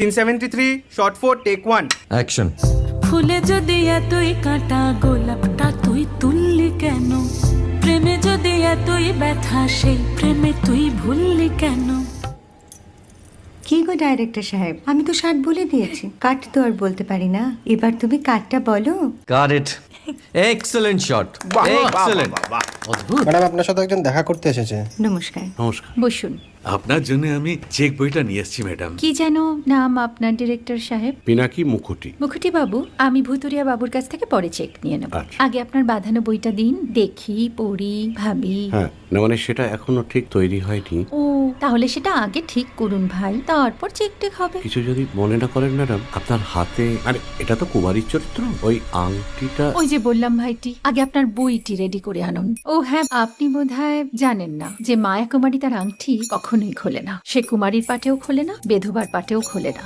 373 shot 4 take 1 action. ফুলে যদি এতই কাঁটা গোলাপটা তুই তুললি কেন? প্রেমে যদি এতই ব্যথা সেই প্রেমে তুই ভুললি কেন? কি গো ডাইরেক্টর সাহেব, আমি তো 60 বলে দিয়েছি, কাট তো আর বলতে পারি না, এবার তুমি কাটটা বলো। Got it. Excellent shot, excellent. Madam আপনার সাথে একজন দেখা করতে এসেছে। নমস্কার। নমস্কার। বসুন। আপনার জন্য আমি চেক বইটা নিয়ে এসেছি ম্যাডাম। কি যেন নাম আপনার ডিরেক্টর সাহেব? পিনাকি মুখোটি। মুখুটি বাবু, আমি ভুতুরিয়া বাবুর কাছ থেকে পরে চেক নিয়ে নেব। আচ্ছা। আগে আপনার বাঁধানো বইটা দিন, দেখি, পড়ি, ভাবি। হ্যাঁ, না মানে সেটা এখনো ঠিক তৈরি হয়নি। ও, তাহলে সেটা আগে ঠিক করুন ভাই, তারপর চেক টেক হবে। কিছু যদি মনে না করেন ম্যাডাম, আপনার হাতে, আরে এটা তো কুমারীর চরিত্র, ওই আংটিটা। ওই যে বললাম ভাইটি, আগে আপনার বইটি রেডি করে আনুন। ও হ্যাঁ, আপনি বোধহয় জানেন না যে মায়া কুমারী তার আংটি কখনোই খোলে না। সে কুমারীর পাটেও খোলে না, বেধবার পাটেও খোলে না।